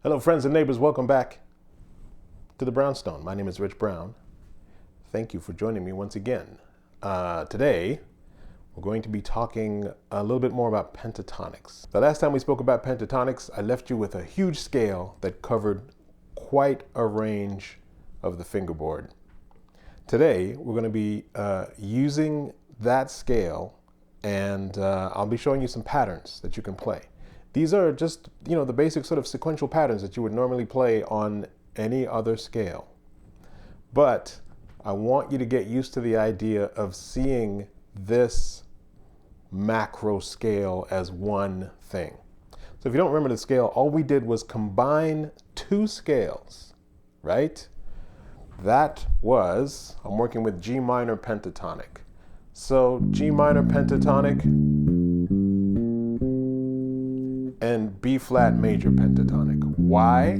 Hello friends and neighbors, welcome back to the Brownstone. My name is Rich Brown. Thank you for joining me once again. Today, we're going to be talking a little bit more about pentatonics. The last time we spoke about pentatonics, I left you with a huge scale that covered quite a range of the fingerboard. Today, we're going to be using that scale, and I'll be showing you some patterns that you can play. These are just, the basic sort of sequential patterns that you would normally play on any other scale. But I want you to get used to the idea of seeing this macro scale as one thing. So if you don't remember the scale, all we did was combine two scales, right? That was, I'm working with G minor pentatonic. So G minor pentatonic and B flat major pentatonic. Why?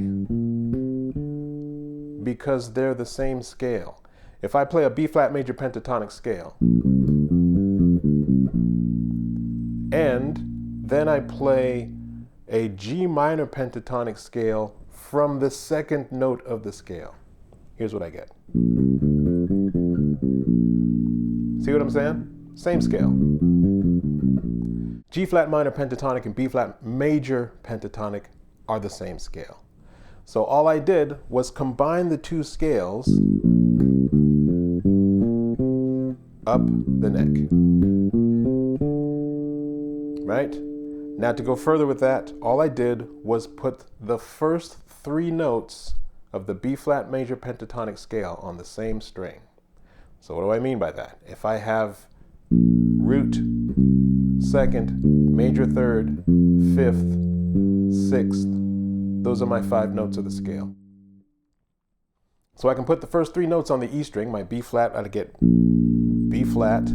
Because they're the same scale. If I play a B flat major pentatonic scale and then I play a G minor pentatonic scale from the second note of the scale, here's what I get. See what I'm saying? Same scale. G flat minor pentatonic and B flat major pentatonic are the same scale. So all I did was combine the two scales up the neck. Right? Now to go further with that, all I did was put the first three notes of the B flat major pentatonic scale on the same string. So what do I mean by that? If I have root, second, major third, fifth, sixth, those are my 5 notes of the scale. So I can put the first 3 notes on the E string, my B flat, I'd get B flat,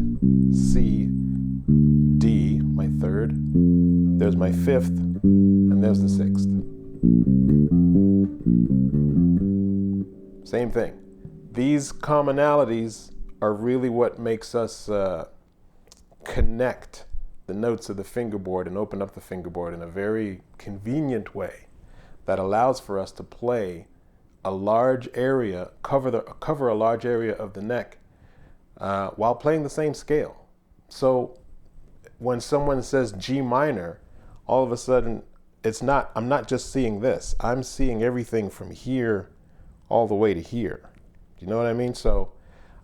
C, D, my third, there's my 5th, and there's the 6th. Same thing. These commonalities are really what makes us connect the notes of the fingerboard and open up the fingerboard in a very convenient way that allows for us to play a large area, cover a large area of the neck while playing the same scale. So when someone says G minor, all of a sudden I'm not just seeing this, I'm seeing everything from here all the way to here. Do you know what I mean? So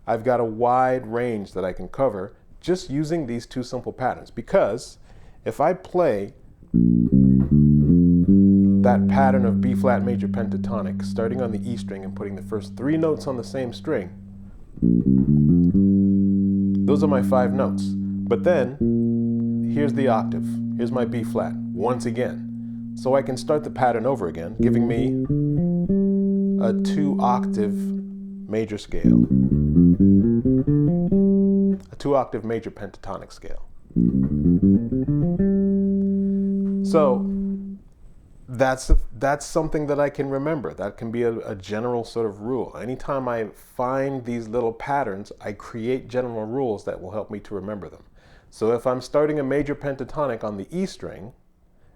I've got a wide range that I can cover just using these two simple patterns, because if I play that pattern of B flat major pentatonic starting on the E string and putting the first 3 notes on the same string, those are my 5 notes. But then here's the octave, here's my B flat once again. So I can start the pattern over again, giving me a 2-octave major scale, a 2-octave major pentatonic scale. So that's something that I can remember. That can be a general sort of rule. Anytime I find these little patterns, I create general rules that will help me to remember them. So if I'm starting a major pentatonic on the E string,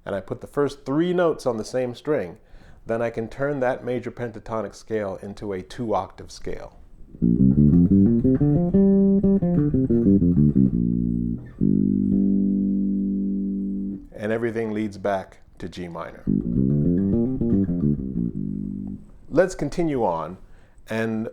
and I put the first 3 notes on the same string, then I can turn that major pentatonic scale into a 2-octave scale. And everything leads back to G minor. Let's continue on and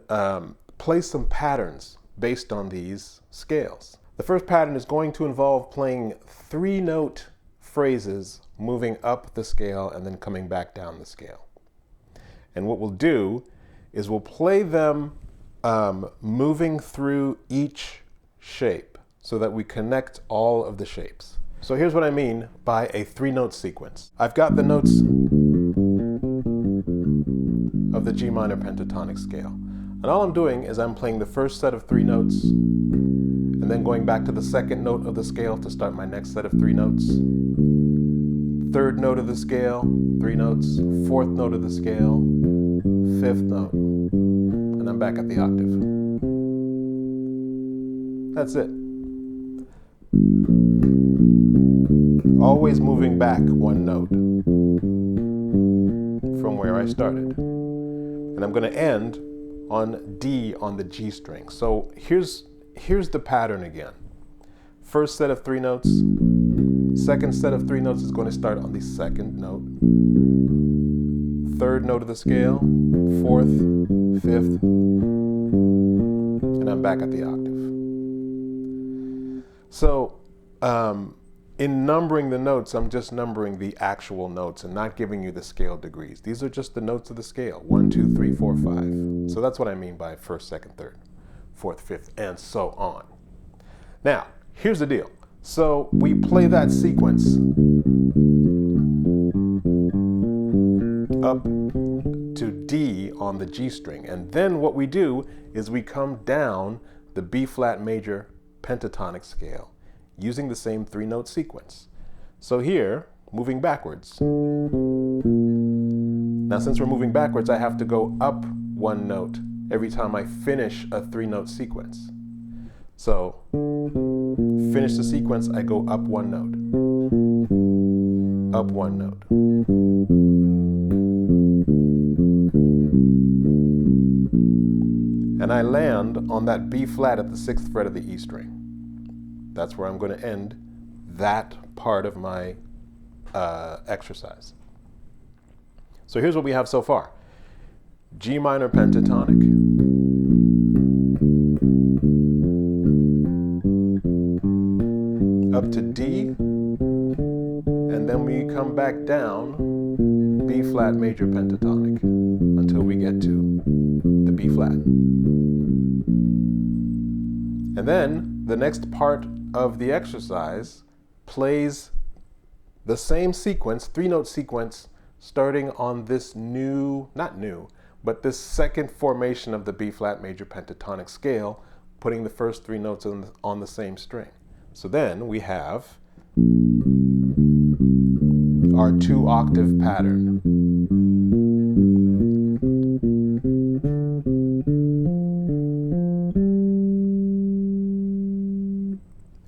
play some patterns based on these scales. The first pattern is going to involve playing 3-note phrases moving up the scale and then coming back down the scale. And what we'll do is we'll play them moving through each shape so that we connect all of the shapes. So here's what I mean by a 3-note sequence. I've got the notes of the G minor pentatonic scale. And all I'm doing is I'm playing the first set of 3 notes and then going back to the second note of the scale to start my next set of 3 notes. Third note of the scale, 3 notes, 4th note of the scale, 5th note, and I'm back at the octave. That's it. Always moving back 1 note from I started. And I'm going to end on D on the G string. So here's the pattern again. First set of 3 notes. Second set of 3 notes is going to start on the second note. Third note of the scale. Fourth, fifth, and I'm back at the octave. So in numbering the notes, I'm just numbering the actual notes and not giving you the scale degrees. These are just the notes of the scale. 1, 2, 3, 4, 5. So that's what I mean by first, second, third, fourth, fifth, and so on. Now, here's the deal. So we play that sequence up to D on the G string. And then what we do is we come down the B flat major pentatonic scale using the same 3-note sequence. So here, moving backwards. Now since we're moving backwards, I have to go up 1 note every time I finish a 3-note sequence. So finish the sequence, I go up 1 note, up 1 note. And I land on that B flat at the 6th fret of the E string. That's where I'm going to end that part of my exercise. So here's what we have so far. G minor pentatonic, up to D, and then we come back down B flat major pentatonic until we get to the B flat. And then the next part of the exercise plays the same sequence, 3-note sequence, starting on this but this second formation of the B flat major pentatonic scale, putting the first 3 notes on the same string. So then we have our 2-octave pattern.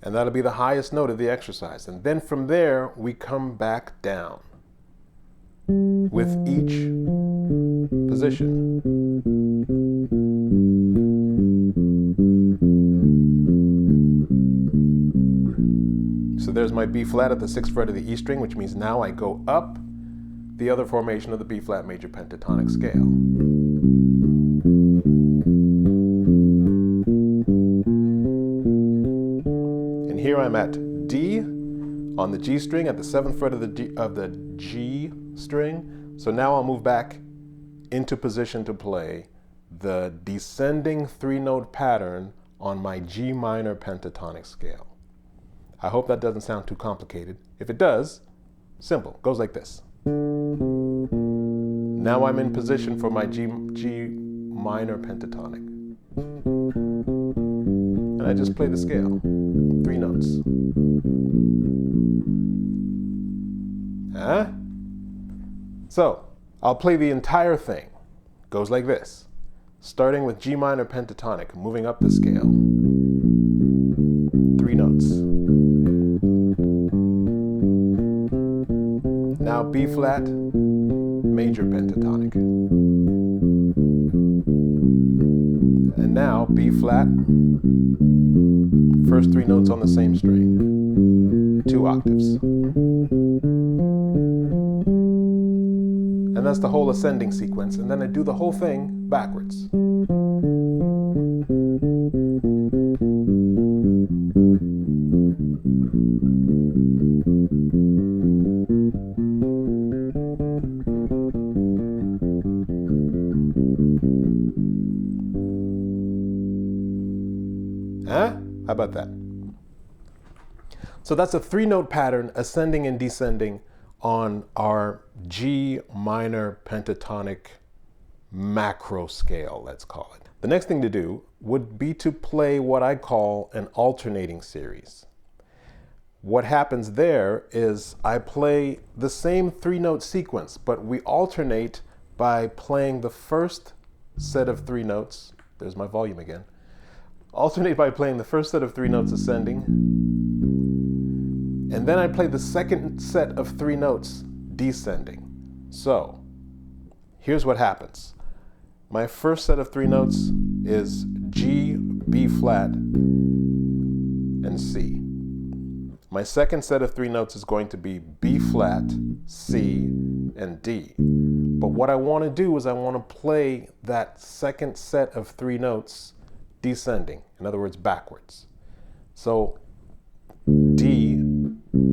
And that'll be the highest note of the exercise. And then from there, we come back down with each position. So there's my B flat at the 6th fret of the E string, which means now I go up the other formation of the B flat major pentatonic scale. And here I'm at D on the G string at the 7th fret of the G string. So now I'll move back into position to play the descending 3-note pattern on my G minor pentatonic scale. I hope that doesn't sound too complicated. If it does, simple, goes like this. Now I'm in position for my G minor pentatonic. And I just play the scale, 3 notes. So I'll play the entire thing. Goes like this. Starting with G minor pentatonic, moving up the scale. 3 notes. Now B flat, major pentatonic. And now B flat, first 3 notes on the same string, 2 octaves. And that's the whole ascending sequence. And then I do the whole thing backwards. How about that? So that's a 3-note pattern, ascending and descending, on our G minor pentatonic macro scale, let's call it. The next thing to do would be to play what I call an alternating series. What happens there is I play the same 3-note sequence, but we alternate by playing the first set of 3 notes. There's my volume again. Alternate by playing the first set of 3 notes ascending, and then I play the second set of 3 notes descending. So here's what happens. My first set of 3 notes is G, B flat, and C. My second set of 3 notes is going to be B flat, C, and D. But what I want to do is I want to play that second set of 3 notes descending, in other words, backwards. So D,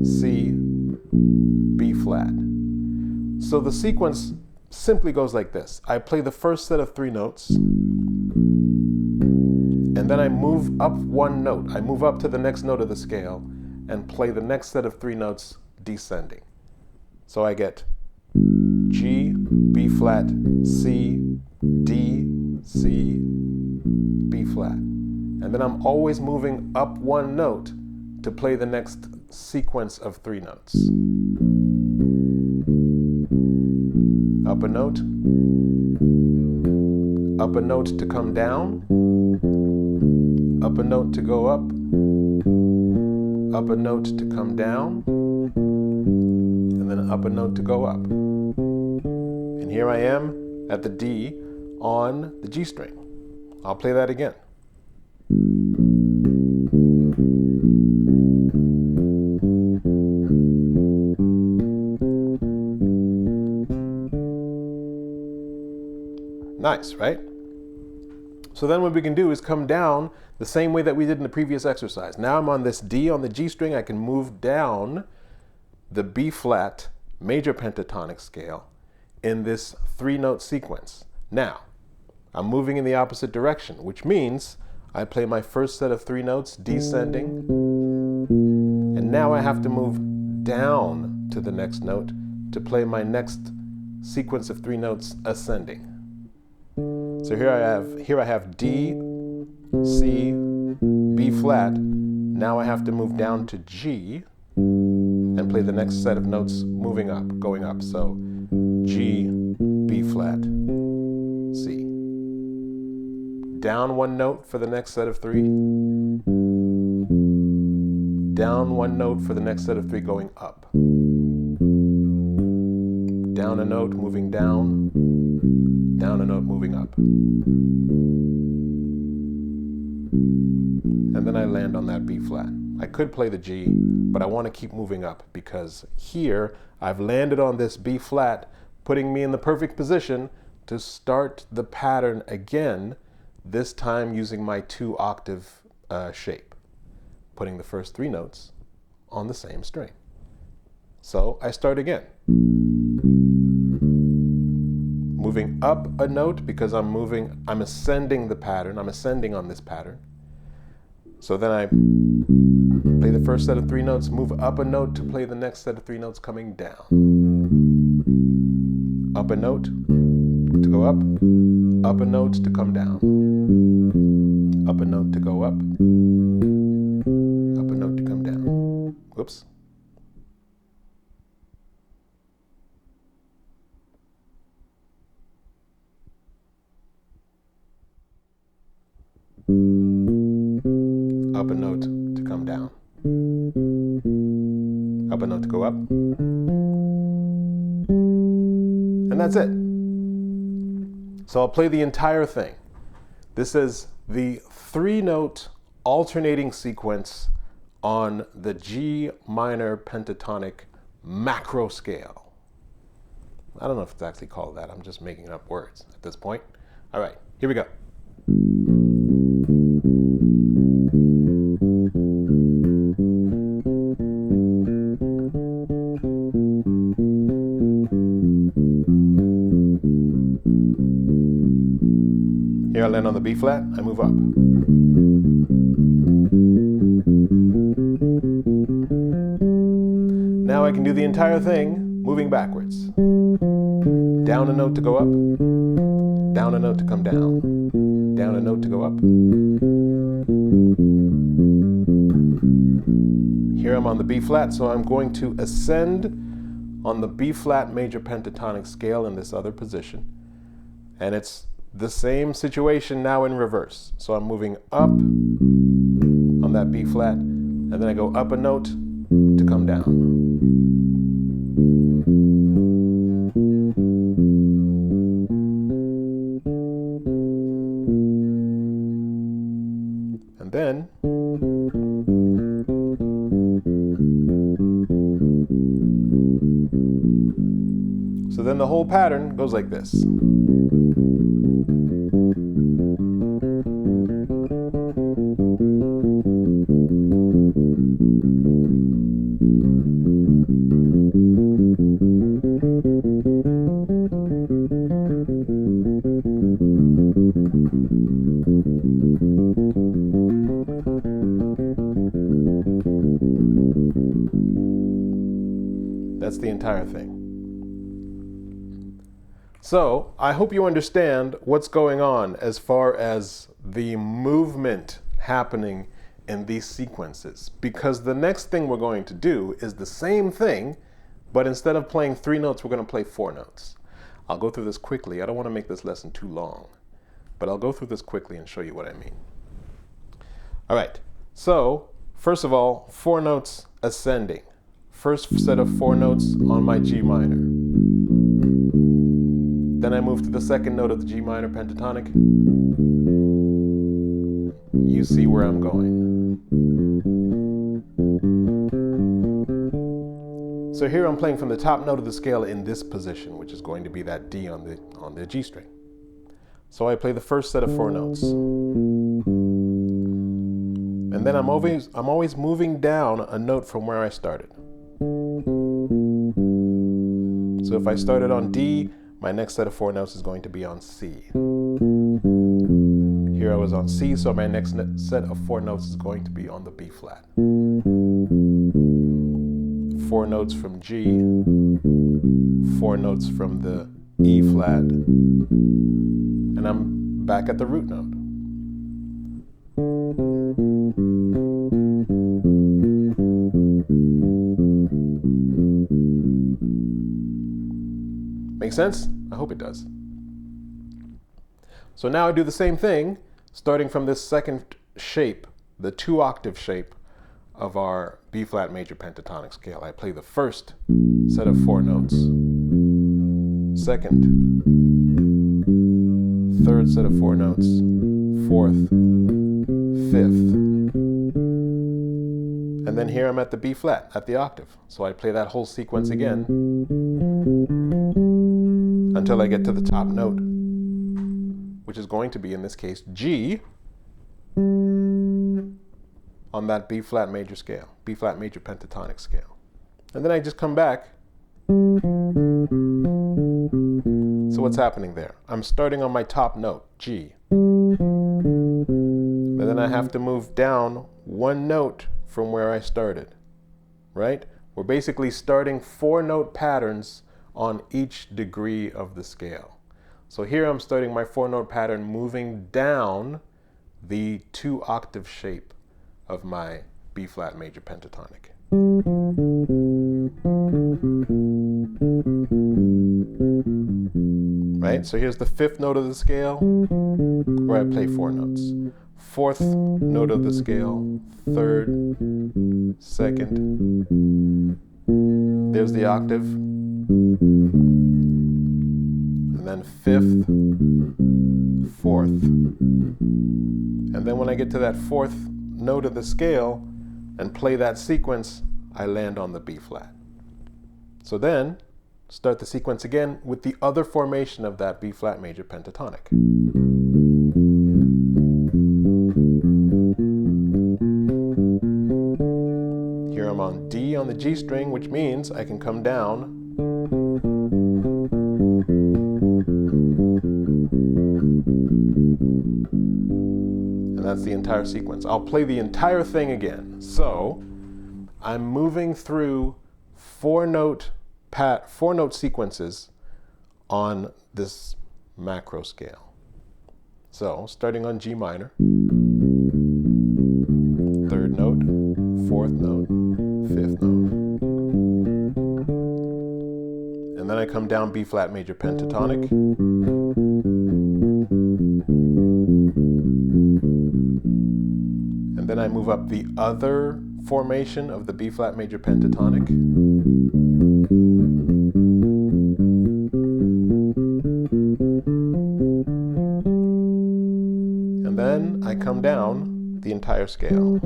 C, B flat. So the sequence simply goes like this. I play the first set of 3 notes, and then I move up 1 note. I move up to the next note of the scale and play the next set of 3 notes descending. So I get G, B flat, C, D, C, B flat. And then I'm always moving up 1 note to play the next sequence of 3 notes. Up a note to come down, up a note to go up a note to come down, and then up a note to go up. And here I am at the D on the G string. I'll play that again. Nice, right? So then what we can do is come down the same way that we did in the previous exercise. Now I'm on this D on the G string. I can move down the B flat major pentatonic scale in this 3-note sequence. Now, I'm moving in the opposite direction, which means I play my first set of 3 notes descending, and now I have to move down to the next note to play my next sequence of 3 notes ascending. So here I have D, C, B flat. Now I have to move down to G and play the next set of notes moving up, going up. So G, B flat, C. Down 1 note for the next set of 3. Down 1 note for the next set of 3 going up. Down a note, moving down. Down a note, moving up. And then I land on that B flat. I could play the G, but I want to keep moving up because here I've landed on this B flat, putting me in the perfect position to start the pattern again, this time using my 2-octave shape, putting the first 3 notes on the same string. So I start again. Moving up a note because I'm ascending the pattern, I'm ascending on this pattern. So then I play the first set of 3 notes, move up a note to play the next set of 3 notes coming down. Up a note to go up a note to come down. Up a note to go up a note to come down. Whoops. Up a note to come down. Up a note to go up. And that's it. So I'll play the entire thing. This is the 3-note alternating sequence on the G minor pentatonic macro scale. I don't know if it's actually called that. I'm just making up words at this point. All right, here we go. Here I land on the B flat, I move up. Now I can do the entire thing moving backwards. Down a note to go up, down a note to come down, down a note to go up. Here I'm on the B flat, so I'm going to ascend on the B flat major pentatonic scale in this other position. And it's the same situation now in reverse. So I'm moving up on that B flat, and then I go up a note to come down. So then the whole pattern goes like this. That's the entire thing. So I hope you understand what's going on as far as the movement happening in these sequences, because the next thing we're going to do is the same thing, but instead of playing 3 notes, we're going to play 4 notes. I'll go through this quickly. I don't want to make this lesson too long, but I'll go through this quickly and show you what I mean. All right, so first of all, 4 notes ascending. First set of 4 notes on my G minor. Then I move to the second note of the G minor pentatonic. You see where I'm going. So here I'm playing from the top note of the scale in this position, which is going to be that D on the G string. So I play the first set of 4 notes. And then I'm always moving down a note from where I started. So if I started on D, my next set of 4 notes is going to be on C. Here I was on C, so my next set of 4 notes is going to be on the B flat. 4 notes from G, 4 notes from the E flat, and I'm back at the root note. Make sense? I hope it does. So now I do the same thing, starting from this second shape, the 2-octave shape of our B flat major pentatonic scale. I play the first set of 4 notes, second, third set of 4 notes, fourth, fifth, and then here I'm at the B flat, at the octave. So I play that whole sequence again until I get to the top note, which is going to be, in this case, G on that B flat major scale, B flat major pentatonic scale. And then I just come back. So what's happening there? I'm starting on my top note, G. And then I have to move down 1 note from where I started, right? We're basically starting 4-note patterns on each degree of the scale. So here I'm starting my 4-note pattern moving down the 2-octave shape of my B flat major pentatonic. Right? So here's the 5th note of the scale where I play 4 notes. 4th note of the scale, 3rd, 2nd, there's the octave, and then 5th, 4th. And then when I get to that 4th note of the scale and play that sequence, I land on the B flat. So then, start the sequence again with the other formation of that B flat major pentatonic. Here I'm on D on the G string, which means I can come down and that's the entire sequence. I'll play the entire thing again. So I'm moving through 4-note sequences on this macro scale. So starting on G minor, 3rd note, 4th note, 5th note. And then I come down B flat major pentatonic. And then I move up the other formation of the B flat major pentatonic. And then I come down the entire scale.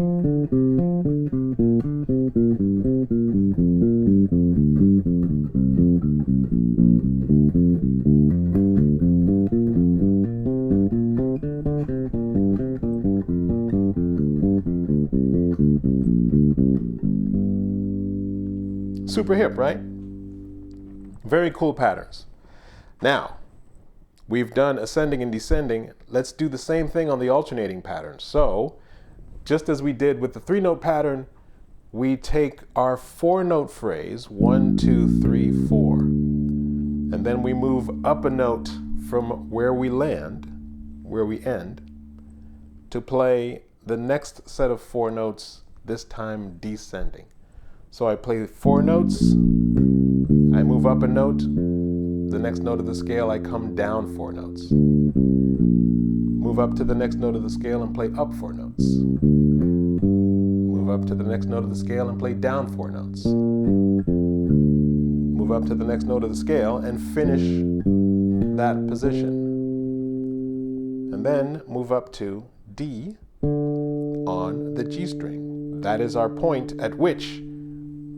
Super hip, right? Very cool patterns. Now, we've done ascending and descending. Let's do the same thing on the alternating pattern. So, just as we did with the 3-note pattern, we take our 4-note phrase, 1, 2, 3, 4, and then we move up a note from where we land, where we end, to play the next set of 4 notes, this time descending. So I play 4 notes, I move up a note, the next note of the scale, I come down 4 notes. Move up to the next note of the scale and play up 4 notes. Move up to the next note of the scale and play down 4 notes. Move up to the next note of the scale and finish that position. And then move up to D on the G string. That is our point at which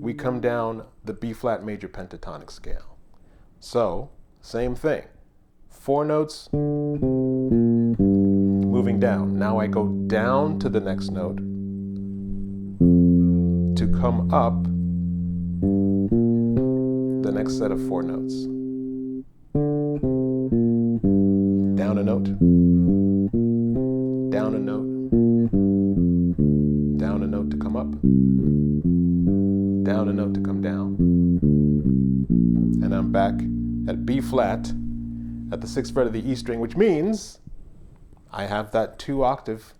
we come down the B flat major pentatonic scale. So, same thing. 4 notes, moving down. Now I go down to the next note to come up the next set of 4 notes. Down a note, down a note, down a note to come up, down a note to come down, and I'm back at B flat at the 6th fret of the E string, which means I have that 2-octave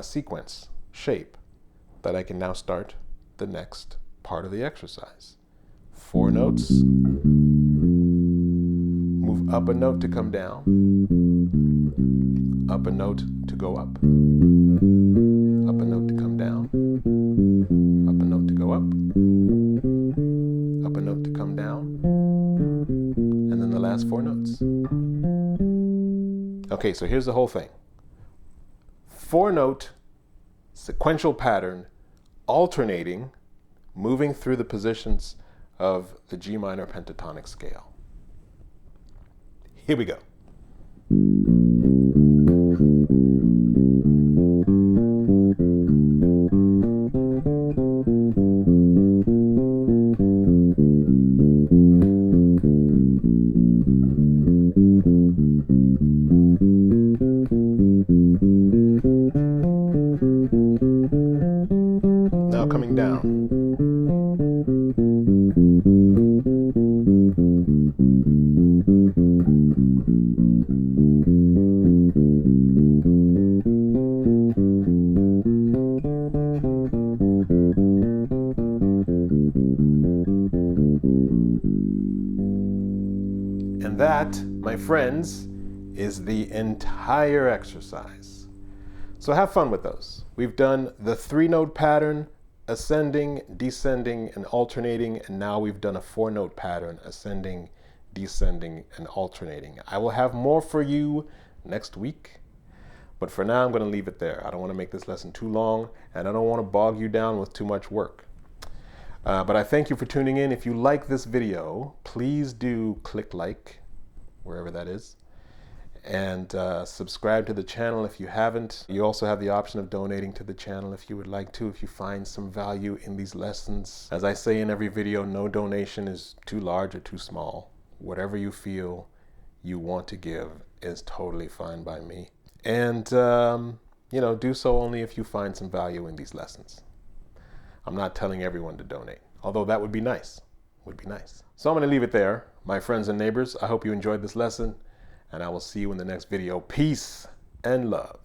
sequence shape that I can now start the next part of the exercise. 4 notes, move up a note to come down, up a note to go up, up a note to come down, up a note to go up, up a note to come down, and then the last 4 notes. Okay, so here's the whole thing. 4-note sequential pattern, alternating, moving through the positions of the G minor pentatonic scale. Here we go. Now coming down. And that, my friends, is the entire exercise. So have fun with those. We've done the 3-note pattern, ascending, descending, and alternating, and now we've done a 4-note pattern, ascending, descending, and alternating. I will have more for you next week, but for now I'm going to leave it there. I don't want to make this lesson too long, and I don't want to bog you down with too much work. But I thank you for tuning in. If you like this video, please do click like, wherever that is, and subscribe to the channel if you haven't. You also have the option of donating to the channel if you would like to, if you find some value in these lessons. As I say in every video, no donation is too large or too small. Whatever you feel you want to give is totally fine by me. And, do so only if you find some value in these lessons. I'm not telling everyone to donate, although that would be nice. So I'm going to leave it there, my friends and neighbors. I hope you enjoyed this lesson, and I will see you in the next video. Peace and love.